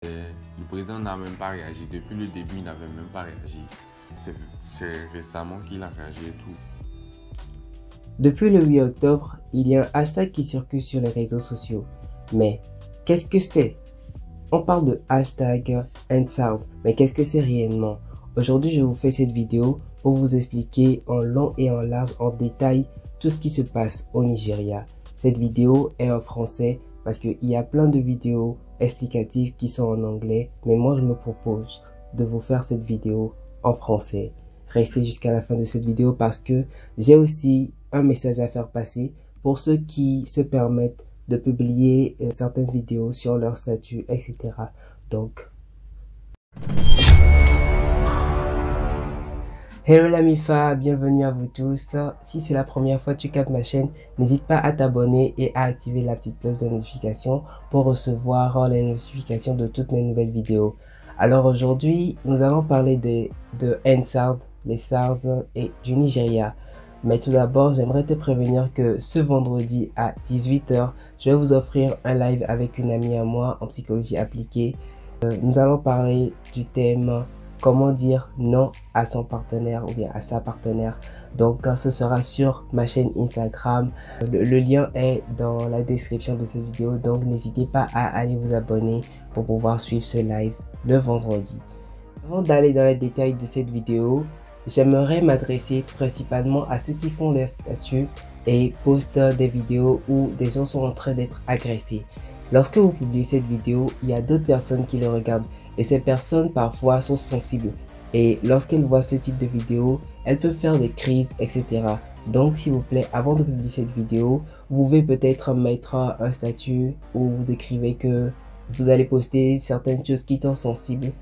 Le président n'a même pas réagi. Depuis le début, il n'avait même pas réagi. C'est récemment qu'il a réagi et tout. Depuis le 8 octobre, il y a un hashtag qui circule sur les réseaux sociaux. Mais qu'est-ce que c'est? On parle de hashtag #EndSARS, mais qu'est-ce que c'est réellement? Aujourd'hui, je vous fais cette vidéo pour vous expliquer en long et en large, en détail, tout ce qui se passe au Nigeria. Cette vidéo est en français parce qu'il y a plein de vidéos explicatives qui sont en anglais, mais moi je me propose de vous faire cette vidéo en français. Restez jusqu'à la fin de cette vidéo parce que j'ai aussi un message à faire passer pour ceux qui se permettent de publier certaines vidéos sur leur statut, etc. Donc, hello la MIFA, bienvenue à vous tous. Si c'est la première fois que tu captes ma chaîne, n'hésite pas à t'abonner et à activer la petite cloche de notification pour recevoir les notifications de toutes mes nouvelles vidéos. Alors aujourd'hui, nous allons parler de #EndSARS, les SARS et du Nigeria. Mais tout d'abord, j'aimerais te prévenir que ce vendredi à 18 h, je vais vous offrir un live avec une amie à moi en psychologie appliquée. Nous allons parler du thème comment dire non à son partenaire ou bien à sa partenaire. Donc ce sera sur ma chaîne Instagram. Le lien est dans la description de cette vidéo. Donc n'hésitez pas à aller vous abonner pour pouvoir suivre ce live le vendredi. Avant d'aller dans les détails de cette vidéo, j'aimerais m'adresser principalement à ceux qui font des statuts et postent des vidéos où des gens sont en train d'être agressés. Lorsque vous publiez cette vidéo, il y a d'autres personnes qui le regardent et ces personnes parfois sont sensibles. Et lorsqu'elles voient ce type de vidéo, elles peuvent faire des crises, etc. Donc s'il vous plaît, avant de publier cette vidéo, vous pouvez peut-être mettre un statut où vous écrivez que vous allez poster certaines choses qui sont sensibles.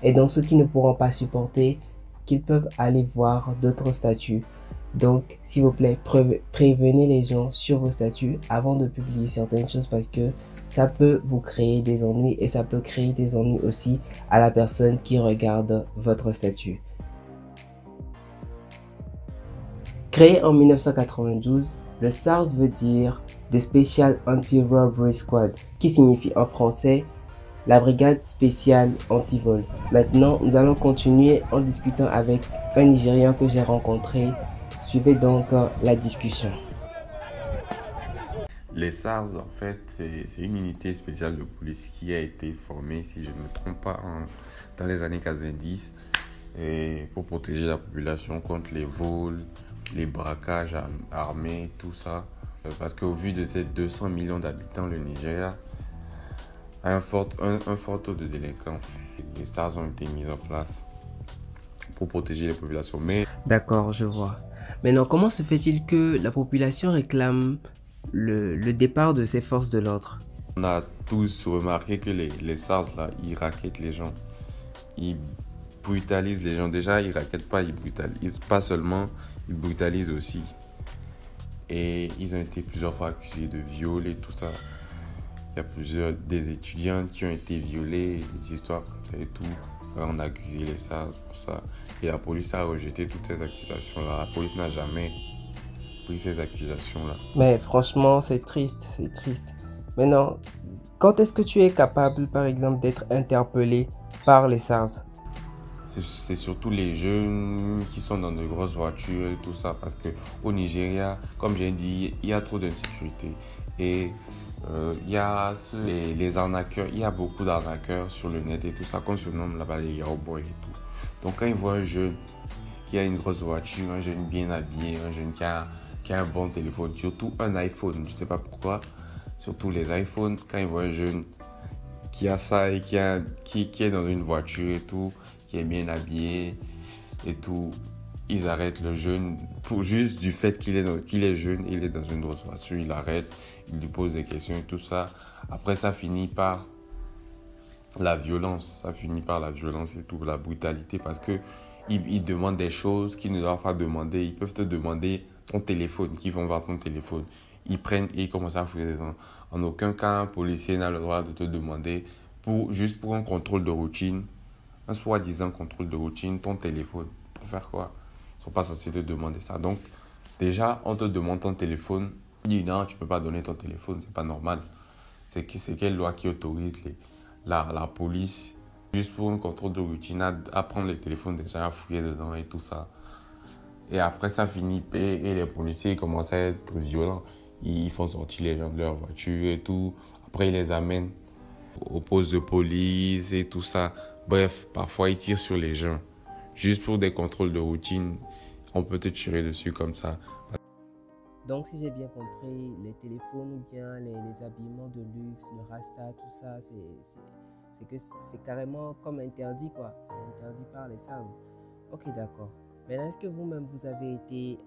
Et donc ceux qui ne pourront pas supporter, qu'ils peuvent aller voir d'autres statuts. Donc s'il vous plaît, prévenez les gens sur vos statuts avant de publier certaines choses parce que ça peut vous créer des ennuis et ça peut créer des ennuis aussi à la personne qui regarde votre statut. Créé en 1992, le SARS veut dire The Special Anti-Robbery Squad, qui signifie en français la brigade spéciale anti-vol. Maintenant, nous allons continuer en discutant avec un Nigérian que j'ai rencontré. Suivez donc la discussion. Les SARS, en fait, c'est une unité spéciale de police qui a été formée, si je ne me trompe pas, dans les années 90 et pour protéger la population contre les vols, les braquages armés, tout ça. Parce qu'au vu de ces 200 millions d'habitants, le Nigeria a un fort taux de délinquance. Les SARS ont été mis en place pour protéger les populations. Mais D'accord, je vois. Maintenant, comment se fait-il que la population réclame le départ de ces forces de l'ordre? on a tous remarqué que les SARS, là, ils raquettent les gens. Ils brutalisent les gens. Déjà, ils raquettent pas, ils brutalisent. Pas seulement, ils brutalisent aussi. Et ils ont été plusieurs fois accusés de viol et tout ça. Il y a des étudiants qui ont été violés, des histoires comme ça et tout. On a accusé les SARS pour ça. Et la police a rejeté toutes ces accusations-là. La police n'a jamais pris ces accusations-là. Mais franchement, c'est triste, c'est triste. Maintenant, quand est-ce que tu es capable, par exemple, d'être interpellé par les SARS? C'est surtout les jeunes qui sont dans de grosses voitures et tout ça. Parce qu'au Nigeria, comme j'ai dit, il y a trop d'insécurité. Et il y a les arnaqueurs, il y a beaucoup d'arnaqueurs sur le net et tout ça, qu'on surnomme là-bas les Yahoo et tout. Donc quand ils voient un jeune qui a une grosse voiture, un jeune bien habillé, un jeune qui a un bon téléphone, surtout un iPhone, je ne sais pas pourquoi, surtout les iPhones, quand ils voient un jeune qui a ça et qui est dans une voiture et tout, qui est bien habillé et tout, ils arrêtent le jeune pour juste du fait qu'il est jeune, il est dans une grosse voiture, il arrête, il lui pose des questions et tout ça. Après, ça finit par la violence, et tout, la brutalité parce que ils demandent des choses qu'ils ne doivent pas demander. Ils peuvent te demander ton téléphone, qu'ils vont voir ton téléphone. Ils prennent et ils commencent à fouiller dedans. En aucun cas, un policier n'a le droit de te demander, juste pour un contrôle de routine, un soi-disant contrôle de routine, ton téléphone. Pour faire quoi? Ils ne sont pas censés te demander ça. Donc, déjà, on te demande ton téléphone. Tu dis non, tu ne peux pas donner ton téléphone, c'est pas normal. C'est quelle loi qui autorise la police, juste pour un contrôle de routine, à prendre les téléphones des gens, à fouiller dedans et tout ça. Et après, ça finit et les policiers commencent à être violents. Ils font sortir les gens de leur voiture et tout. Après, ils les amènent au poste de police et tout ça. Bref, parfois, ils tirent sur les gens. Juste pour des contrôles de routine, on peut te tirer dessus comme ça. Donc, si j'ai bien compris, les téléphones ou bien les habillements de luxe, le rasta, tout ça, c'est que c'est carrément comme interdit, quoi. C'est interdit par les SARS. Ok, d'accord. Maintenant, est-ce que vous-même, vous avez été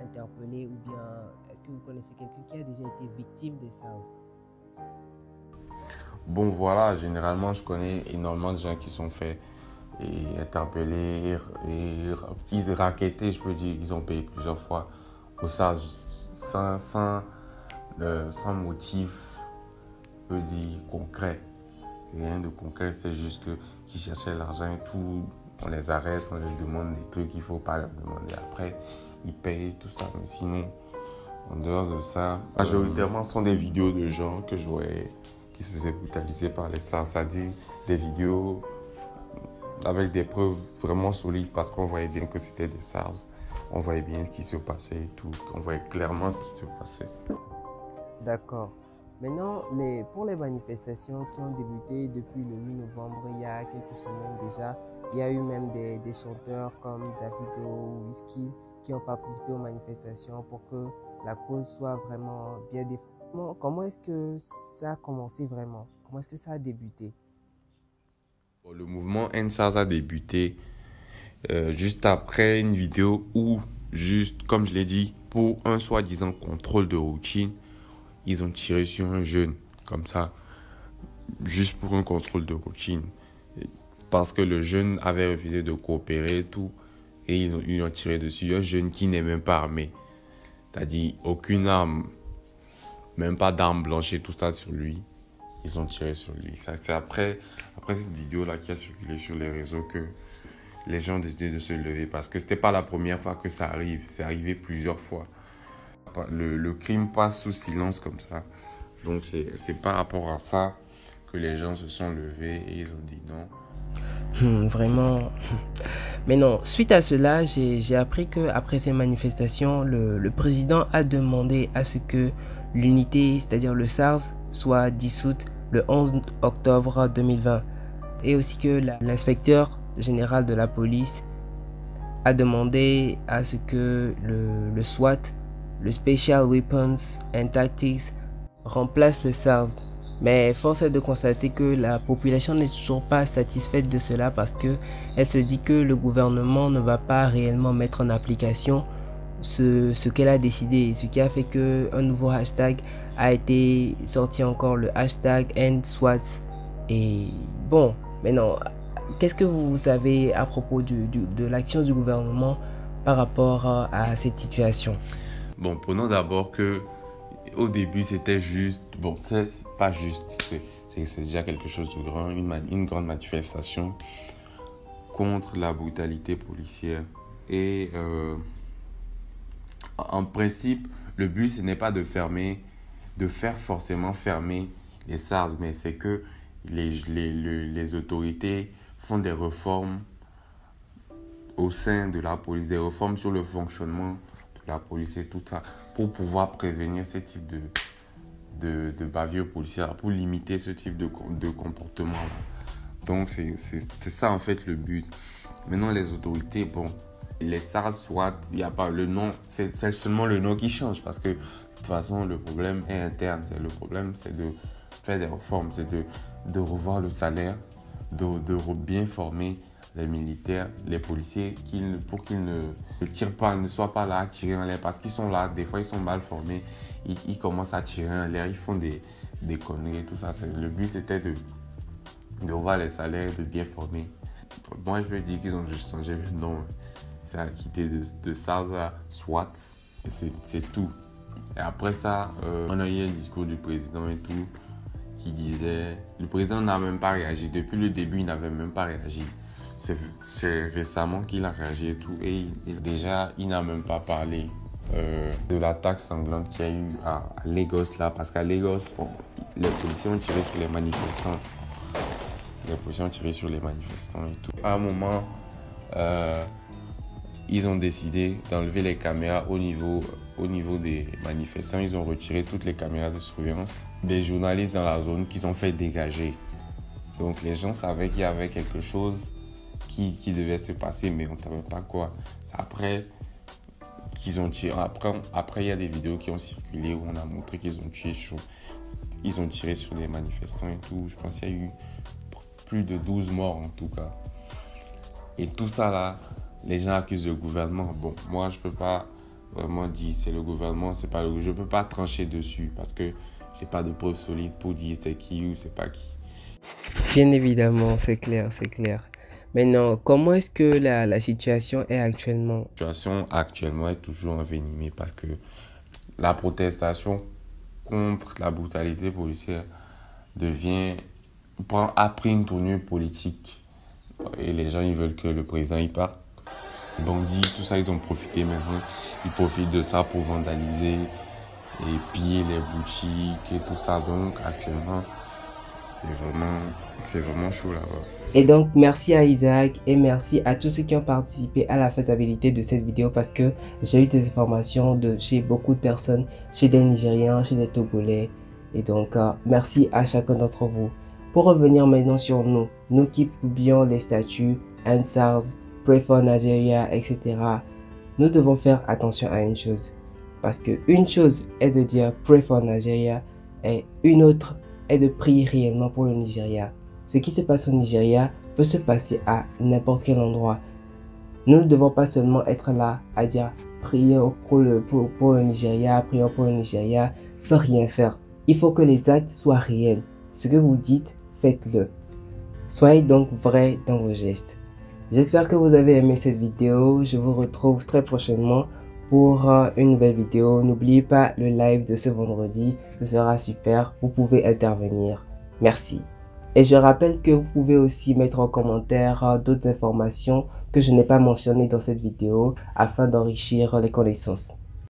interpellé ou bien est-ce que vous connaissez quelqu'un qui a déjà été victime des SARS? Bon, voilà, généralement, je connais énormément de gens qui sont faits et interpellés et ils rackettés, je peux dire. Ils ont payé plusieurs fois au SARS sans motif, je peux dire, concret. C'est rien de concret, c'est juste qu'ils cherchaient l'argent et tout. On les arrête, on leur demande des trucs qu'il ne faut pas leur demander. Après, ils payent tout ça. Mais sinon, en dehors de ça, majoritairement, ce sont des vidéos de gens que je voyais qui se faisaient brutaliser par les SARS. C'est-à-dire des vidéos avec des preuves vraiment solides parce qu'on voyait bien que c'était des SARS. On voyait bien ce qui se passait et tout. On voyait clairement ce qui se passait. D'accord. Maintenant, pour les manifestations qui ont débuté depuis le 8 novembre, il y a quelques semaines déjà, il y a eu même des chanteurs comme Davido ou Wizkid qui ont participé aux manifestations pour que la cause soit vraiment bien défendue. Comment est-ce que ça a commencé vraiment? Comment est-ce que ça a débuté? Le mouvement EndSARS a débuté juste après une vidéo où, juste comme je l'ai dit, pour un soi-disant contrôle de routine, ils ont tiré sur un jeune, comme ça, juste pour un contrôle de routine. Parce que le jeune avait refusé de coopérer et tout, et ils ont tiré dessus. Un jeune qui n'est même pas armé. C'est-à-dire, aucune arme, même pas d'arme blanche et tout ça sur lui. Ils ont tiré sur lui. C'est après cette vidéo-là qui a circulé sur les réseaux que les gens ont décidé de se lever. Parce que ce n'était pas la première fois que ça arrive. C'est arrivé plusieurs fois. Le crime passe sous silence comme ça. Donc, c'est par rapport à ça que les gens se sont levés et ils ont dit non. Vraiment. Mais non, suite à cela, j'ai appris qu'après ces manifestations, le président a demandé à ce que l'unité, c'est-à-dire le SARS, soit dissoute le 11 octobre 2020. Et aussi que l'inspecteur général de la police a demandé à ce que le SWAT, le Special Weapons and Tactics, remplace le SARS. Mais force est de constater que la population n'est toujours pas satisfaite de cela parce qu'elle se dit que le gouvernement ne va pas réellement mettre en application ce qu'elle a décidé. Ce qui a fait qu'un nouveau hashtag a été sorti encore, le hashtag EndSWAT. Et bon, maintenant, qu'est-ce que vous savez à propos de l'action du gouvernement par rapport à cette situation? Bon, prenons d'abord que au début, c'était juste... Bon, c'est pas juste, c'est déjà quelque chose de grand, une grande manifestation contre la brutalité policière. Et en principe, le but, ce n'est pas de faire forcément fermer les SARS, mais c'est que les autorités font des réformes au sein de la police, des réformes sur le fonctionnement de la police et tout ça, pour pouvoir prévenir ce type de bavure policière, pour limiter ce type de comportement. Donc, c'est ça en fait le but. Maintenant, les autorités, bon, les SARS, soit, il n'y a pas le nom, c'est seulement le nom qui change parce que de toute façon, le problème est interne. Le problème, c'est de faire des réformes, c'est de revoir le salaire, de bien former les militaires, les policiers, pour qu'ils ne tirent pas, ne soient pas là à tirer en l'air parce qu'ils sont là, des fois ils sont mal formés, ils commencent à tirer en l'air, ils font des conneries, tout ça. Le but c'était de revoir les salaires, de bien former. Moi je peux dire qu'ils ont juste changé le nom, c'est à quitter de SARS à SWAT, et c'est tout. Et après ça, on a eu un discours du président et tout, qui disait, le président n'a même pas réagi, depuis le début il n'avait même pas réagi. C'est récemment qu'il a réagi et tout. Et déjà, il n'a même pas parlé de l'attaque sanglante qu'il y a eu à Lagos là. Parce qu'à Lagos, les policiers ont tiré sur les manifestants. les policiers ont tiré sur les manifestants et tout. À un moment, ils ont décidé d'enlever les caméras au niveau des manifestants. Ils ont retiré toutes les caméras de surveillance des journalistes dans la zone qu'ils ont fait dégager. Donc les gens savaient qu'il y avait quelque chose qui devait se passer, mais on ne savait pas quoi. Après qu'ils ont tiré. Après, il y a des vidéos qui ont circulé où on a montré qu'ils ont tiré sur des manifestants et tout. Je pense qu'il y a eu plus de 12 morts en tout cas. Et tout ça là, les gens accusent le gouvernement. Bon, moi je peux pas vraiment dire c'est le gouvernement, c'est pas je peux pas trancher dessus parce que j'ai pas de preuves solides pour dire c'est qui ou c'est pas qui. Bien évidemment, c'est clair, c'est clair. Maintenant, comment est-ce que la situation est actuellement? La situation actuellement est toujours envenimée parce que la protestation contre la brutalité policière a pris une tournure politique. Et les gens, ils veulent que le président y parte. Les bandits, tout ça, ils ont profité maintenant. Ils profitent de ça pour vandaliser et piller les boutiques et tout ça. Donc, actuellement, c'est vraiment chaud là-bas. Et donc, merci à Isaac et merci à tous ceux qui ont participé à la faisabilité de cette vidéo parce que j'ai eu des informations chez beaucoup de personnes, chez des Nigérians, chez des Togolais. Et donc, merci à chacun d'entre vous. Pour revenir maintenant sur nous qui publions les statuts, Ansars, Pray for Nigeria, etc. Nous devons faire attention à une chose. Parce que une chose est de dire Pray for Nigeria et une autre est de prier réellement pour le Nigeria. Ce qui se passe au Nigeria peut se passer à n'importe quel endroit. Nous ne devons pas seulement être là à dire prions pour le Nigeria, prions pour le Nigeria sans rien faire. Il faut que les actes soient réels. Ce que vous dites, faites-le. Soyez donc vrais dans vos gestes. J'espère que vous avez aimé cette vidéo. Je vous retrouve très prochainement pour une nouvelle vidéo. N'oubliez pas le live de ce vendredi. Ce sera super. Vous pouvez intervenir. Merci. Et je rappelle que vous pouvez aussi mettre en commentaire d'autres informations que je n'ai pas mentionnées dans cette vidéo afin d'enrichir les connaissances.